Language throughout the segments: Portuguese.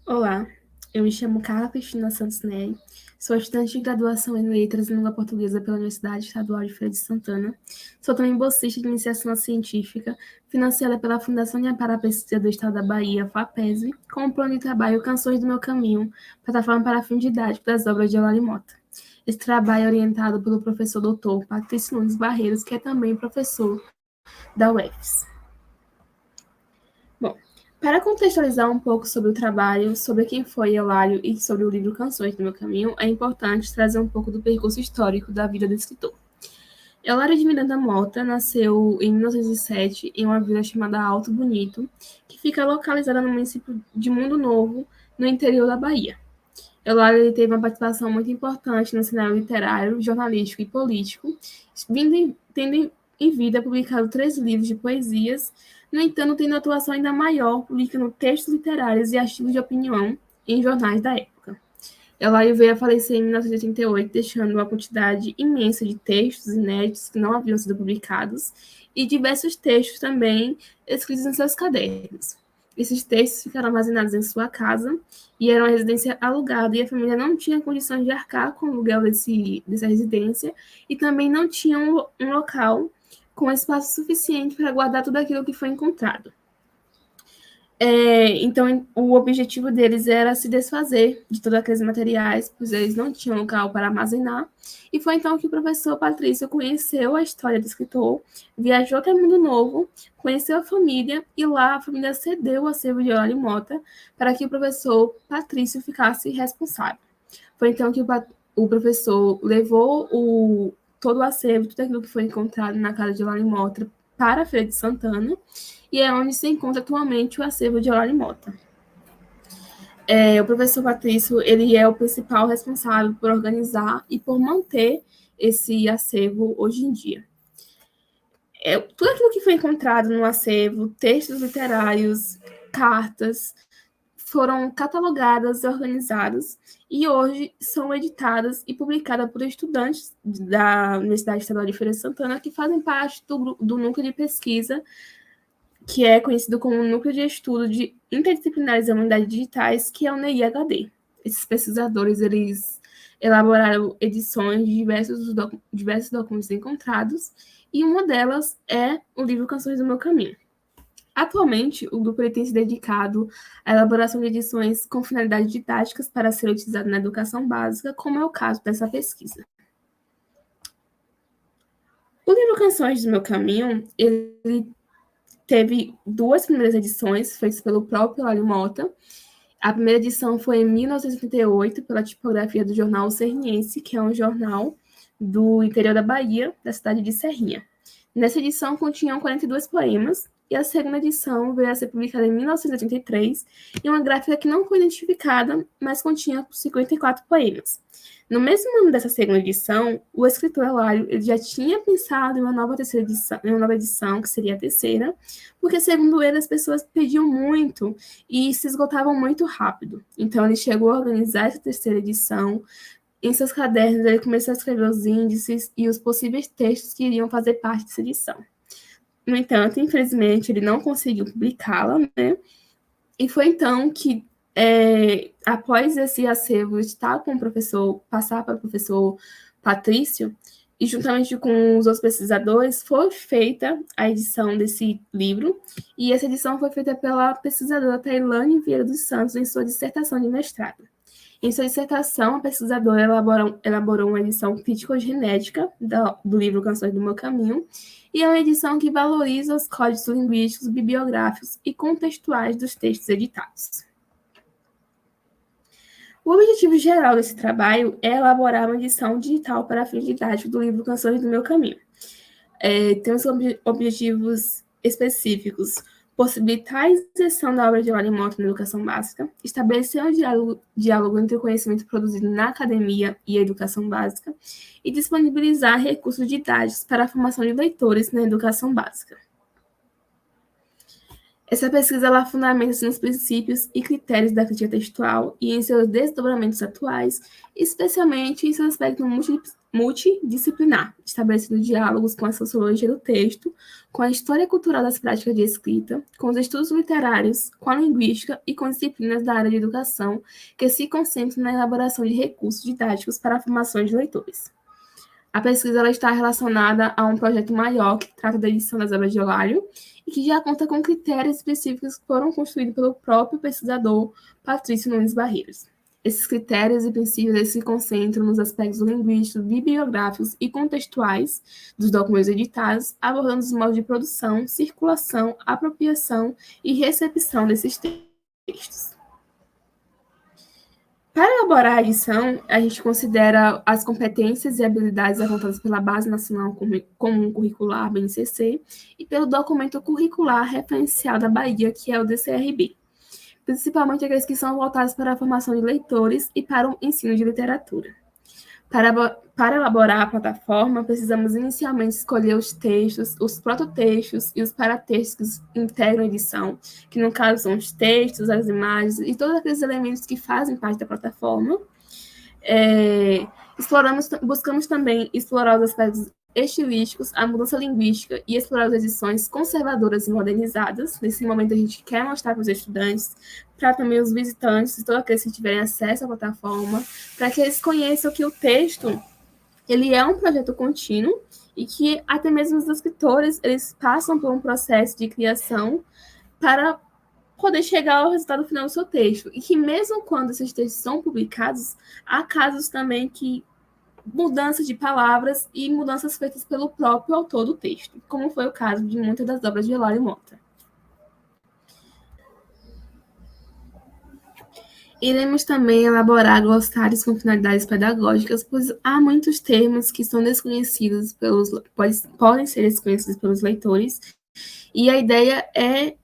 Olá, eu me chamo Carla Cristina Santos Neri, sou estudante de graduação em Letras e Língua Portuguesa pela Universidade Estadual de Feira de Santana. Sou também bolsista de iniciação científica, financiada pela Fundação de Amparo à Pesquisa do Estado da Bahia, FAPESB, com o plano de trabalho Canções do Meu Caminho, plataforma para fim didático das obras de Eulalie Mota. Esse trabalho é orientado pelo professor doutor Patrício Nunes Barreiros, que é também professor da UFES. Bom, para contextualizar um pouco sobre o trabalho, sobre quem foi Eulália e sobre o livro Canções do Meu Caminho, é importante trazer um pouco do percurso histórico da vida do escritor. Eulália de Miranda Mota nasceu em 1907 em uma vila chamada Alto Bonito, que fica localizada no município de Mundo Novo, no interior da Bahia. Eulália teve uma participação muito importante no cenário literário, jornalístico e político, tendo em vida publicado 3 livros de poesias. No entanto, tendo atuação ainda maior, publicando textos literários e artigos de opinião em jornais da época. Eulália veio a falecer em 1988, deixando uma quantidade imensa de textos inéditos que não haviam sido publicados e diversos textos também escritos em seus cadernos. Esses textos ficaram armazenados em sua casa e era uma residência alugada, e a família não tinha condições de arcar com o aluguel dessa residência e também não tinha um local com espaço suficiente para guardar tudo aquilo que foi encontrado. Então, o objetivo deles era se desfazer de todos aqueles materiais, pois eles não tinham local para armazenar. E foi então que o professor Patrício conheceu a história do escritor, viajou até Mundo Novo, conheceu a família, e lá a família cedeu o acervo de Eulalie Mota para que o professor Patrício ficasse responsável. Foi então que o professor levou todo o acervo, tudo aquilo que foi encontrado na casa de Eulalie Mota para a Feira de Santana, e é onde se encontra atualmente o acervo de Eulalie Mota. O professor Patrício, ele é o principal responsável por organizar e por manter esse acervo hoje em dia. Tudo aquilo que foi encontrado no acervo, textos literários, cartas, foram catalogadas e organizadas, e hoje são editadas e publicadas por estudantes da Universidade Estadual de Feira de Santana, que fazem parte do núcleo de pesquisa, que é conhecido como Núcleo de Estudo de Interdisciplinares da Humanidades Digitais, que é o NEI-HD. Esses pesquisadores, eles elaboraram edições de diversos documentos encontrados, e uma delas é o livro Canções do Meu Caminho. Atualmente, o grupo tem se dedicado à elaboração de edições com finalidades didáticas para ser utilizado na educação básica, como é o caso dessa pesquisa. O livro Canções do Meu Caminho, ele teve 2 primeiras edições, feitas pelo próprio Eulalie Mota. A primeira edição foi em 1988, pela tipografia do jornal Serrinense, que é um jornal do interior da Bahia, da cidade de Serrinha. Nessa edição continham 42 poemas, e a segunda edição veio a ser publicada em 1983, em uma gráfica que não foi identificada, mas continha 54 poemas. No mesmo ano dessa segunda edição, o escritor Eulália já tinha pensado em uma nova edição, que seria a terceira, porque, segundo ele, as pessoas pediam muito e se esgotavam muito rápido. Então, ele chegou a organizar essa terceira edição. Em seus cadernos, ele começou a escrever os índices e os possíveis textos que iriam fazer parte dessa edição. No entanto, infelizmente, ele não conseguiu publicá-la, né? E foi então que, após esse acervo estar com o professor, passar para o professor Patrício, e juntamente com os outros pesquisadores, foi feita a edição desse livro, e essa edição foi feita pela pesquisadora Tailane Vieira dos Santos em sua dissertação de mestrado. Em sua dissertação, a pesquisadora elaborou uma edição crítico-genética do livro Canções do Meu Caminho, e é uma edição que valoriza os códigos linguísticos, bibliográficos e contextuais dos textos editados. O objetivo geral desse trabalho é elaborar uma edição digital para fins didáticos do livro Canções do Meu Caminho. Tem os objetivos específicos: possibilitar a inserção da obra de Eulalie Mota na educação básica, estabelecer um diálogo entre o conhecimento produzido na academia e a educação básica, e disponibilizar recursos didáticos para a formação de leitores na educação básica. Essa pesquisa ela fundamenta-se nos princípios e critérios da crítica textual e em seus desdobramentos atuais, especialmente em seu aspecto multidisciplinar, estabelecendo diálogos com a sociologia do texto, com a história cultural das práticas de escrita, com os estudos literários, com a linguística e com disciplinas da área de educação que se concentram na elaboração de recursos didáticos para a formação de leitores. A pesquisa ela está relacionada a um projeto maior que trata da edição das obras de Eulália e que já conta com critérios específicos que foram construídos pelo próprio pesquisador Patrício Nunes Barreiros. Esses critérios e princípios eles se concentram nos aspectos linguísticos, bibliográficos e contextuais dos documentos editados, abordando os modos de produção, circulação, apropriação e recepção desses textos. Para elaborar a edição, a gente considera as competências e habilidades apontadas pela Base Nacional Comum Curricular, BNCC, e pelo Documento Curricular Referencial da Bahia, que é o DCRB, principalmente aqueles que são voltados para a formação de leitores e para o ensino de literatura. Para elaborar a plataforma, precisamos inicialmente escolher os textos, os prototextos e os paratextos que integram a edição, que no caso são os textos, as imagens e todos aqueles elementos que fazem parte da plataforma. Buscamos também explorar os aspectos estilísticos, a mudança linguística e explorar as edições conservadoras e modernizadas. Nesse momento, a gente quer mostrar para os estudantes, para também os visitantes, todos aqueles que tiverem acesso à plataforma, para que eles conheçam que o texto ele é um projeto contínuo e que até mesmo os escritores eles passam por um processo de criação para poder chegar ao resultado final do seu texto. E que mesmo quando esses textos são publicados, há casos também que mudanças de palavras e mudanças feitas pelo próprio autor do texto, como foi o caso de muitas das obras de Eulália Mota. Iremos também elaborar glossários com finalidades pedagógicas, pois há muitos termos que são desconhecidos podem ser desconhecidos pelos leitores, e a ideia é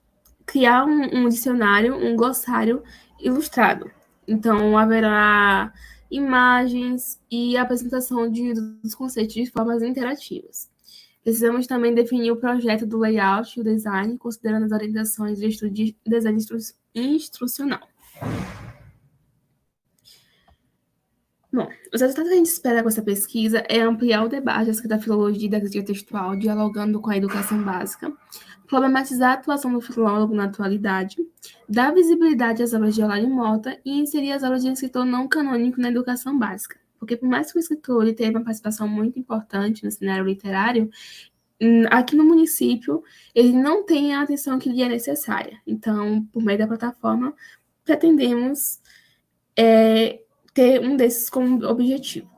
criar um dicionário, um glossário ilustrado. Então, haverá imagens e apresentação dos conceitos de formas interativas. Precisamos também definir o projeto do layout e o design, considerando as orientações de estudo de design instrucional. Bom, os resultados que a gente espera com essa pesquisa é ampliar o debate acerca da filologia e da crítica textual, dialogando com a educação básica, problematizar a atuação do filólogo na atualidade, dar visibilidade às obras de Eulália Mota e inserir as obras de um escritor não canônico na educação básica. Porque por mais que o escritor ele tenha uma participação muito importante no cenário literário, aqui no município ele não tem a atenção que lhe é necessária. Então, por meio da plataforma, pretendemos ter um desses como objetivo.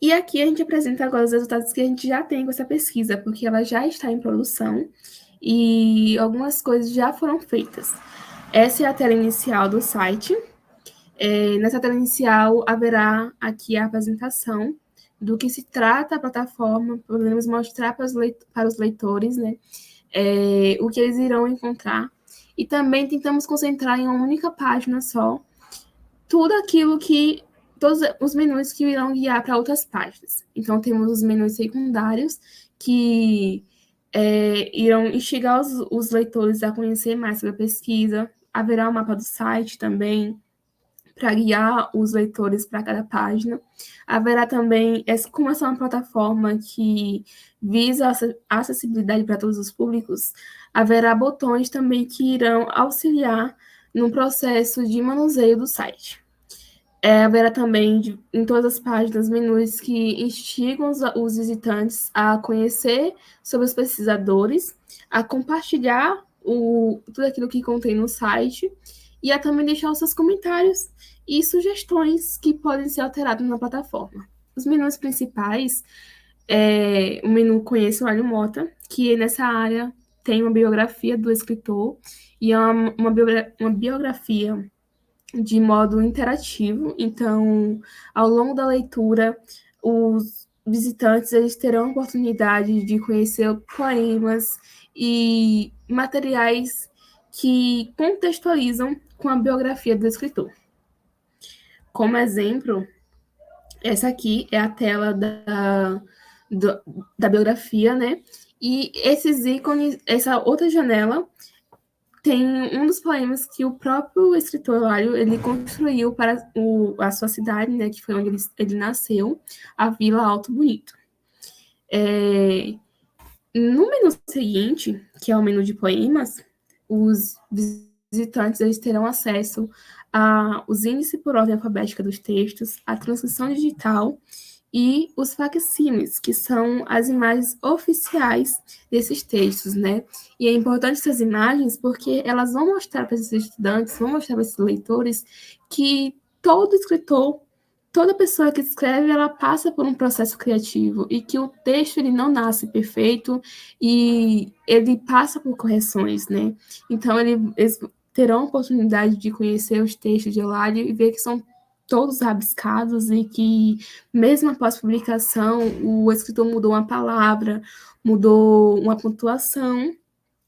E aqui a gente apresenta agora os resultados que a gente já tem com essa pesquisa, porque ela já está em produção e algumas coisas já foram feitas. Essa é a tela inicial do site. Nessa tela inicial haverá aqui a apresentação do que se trata a plataforma, podemos mostrar para os leitores, né, o que eles irão encontrar. E também tentamos concentrar em uma única página só tudo aquilo que todos os menus que irão guiar para outras páginas. Então, temos os menus secundários que irão instigar os leitores a conhecer mais sobre a pesquisa. Haverá um mapa do site também para guiar os leitores para cada página. Haverá também, como essa é uma plataforma que visa a acessibilidade para todos os públicos, haverá botões também que irão auxiliar no processo de manuseio do site. Haverá também, em todas as páginas, menus que instigam os visitantes a conhecer sobre os pesquisadores, a compartilhar tudo aquilo que contém no site e a também deixar os seus comentários e sugestões que podem ser alterados na plataforma. Os menus principais, o menu Conheça o Eulália Mota, que nessa área tem uma biografia do escritor e é uma biografia de modo interativo. Então, ao longo da leitura, os visitantes eles terão a oportunidade de conhecer poemas e materiais que contextualizam com a biografia do escritor. Como exemplo, essa aqui é a tela da biografia, né? E esses ícones, essa outra janela, tem um dos poemas que o próprio escritor Lálio, ele construiu para a sua cidade, né, que foi onde ele nasceu, a Vila Alto Bonito. No menu seguinte, que é o menu de poemas, os visitantes eles terão acesso aos índices por ordem alfabética dos textos, a transcrição digital e os facsímiles, que são as imagens oficiais desses textos, né? E é importante essas imagens porque elas vão mostrar para esses estudantes, vão mostrar para esses leitores que todo escritor, toda pessoa que escreve, ela passa por um processo criativo e que o texto ele não nasce perfeito e ele passa por correções, né? Então eles terão a oportunidade de conhecer os textos de Eulália e ver que são todos rabiscados e que, mesmo após publicação, o escritor mudou uma palavra, mudou uma pontuação,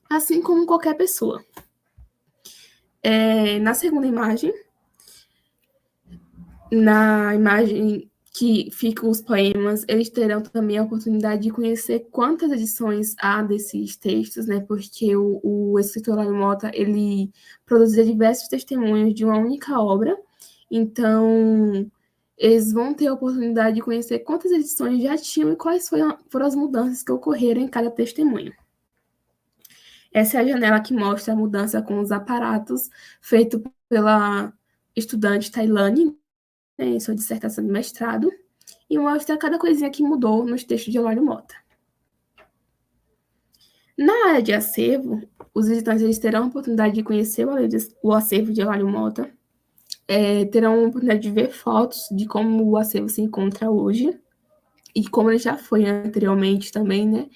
assim como qualquer pessoa. Na segunda imagem, na imagem que ficam os poemas, eles terão também a oportunidade de conhecer quantas edições há desses textos, né? Porque o escritor Lálio Mota, ele produzia diversos testemunhos de uma única obra, então eles vão ter a oportunidade de conhecer quantas edições já tinham e quais foram as mudanças que ocorreram em cada testemunho. Essa é a janela que mostra a mudança com os aparatos feito pela estudante Tailane, né, em sua dissertação de mestrado, e mostra cada coisinha que mudou nos textos de Eulália Mota. Na área de acervo, os visitantes eles terão a oportunidade de conhecer o acervo de Eulália Mota, terão a oportunidade de ver fotos de como o acervo se encontra hoje, e como ele já foi anteriormente também, né?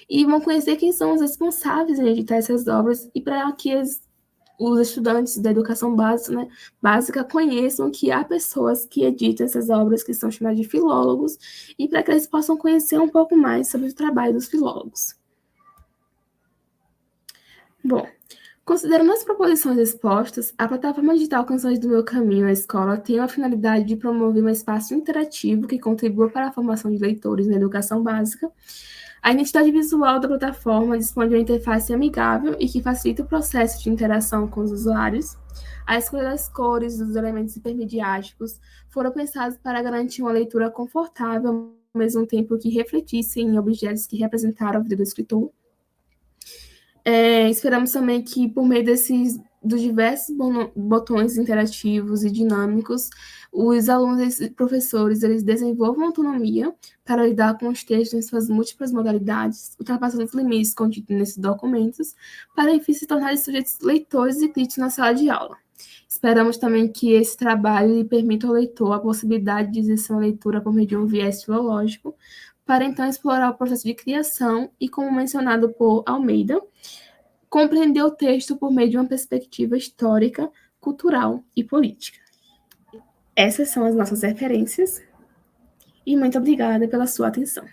E vão conhecer quem são os responsáveis em editar essas obras e para que os estudantes da educação básica, né, básica conheçam que há pessoas que editam essas obras que são chamadas de filólogos e para que eles possam conhecer um pouco mais sobre o trabalho dos filólogos. Bom, considerando as proposições expostas, a plataforma digital Canções do Meu Caminho na escola tem a finalidade de promover um espaço interativo que contribua para a formação de leitores na educação básica. A identidade visual da plataforma dispõe de uma interface amigável e que facilita o processo de interação com os usuários. A escolha das cores dos elementos hipermediáticos foram pensados para garantir uma leitura confortável, ao mesmo tempo que refletissem em objetos que representaram a vida do escritor. Esperamos também que, por meio dos diversos botões interativos e dinâmicos, os alunos e professores eles desenvolvam autonomia para lidar com os textos em suas múltiplas modalidades, ultrapassando os limites contidos nesses documentos, para enfim se tornarem sujeitos leitores e críticos na sala de aula. Esperamos também que esse trabalho permita ao leitor a possibilidade de exercer uma leitura por meio de um viés filológico, para então explorar o processo de criação e, como mencionado por Almeida, compreender o texto por meio de uma perspectiva histórica, cultural e política. Essas são as nossas referências e muito obrigada pela sua atenção.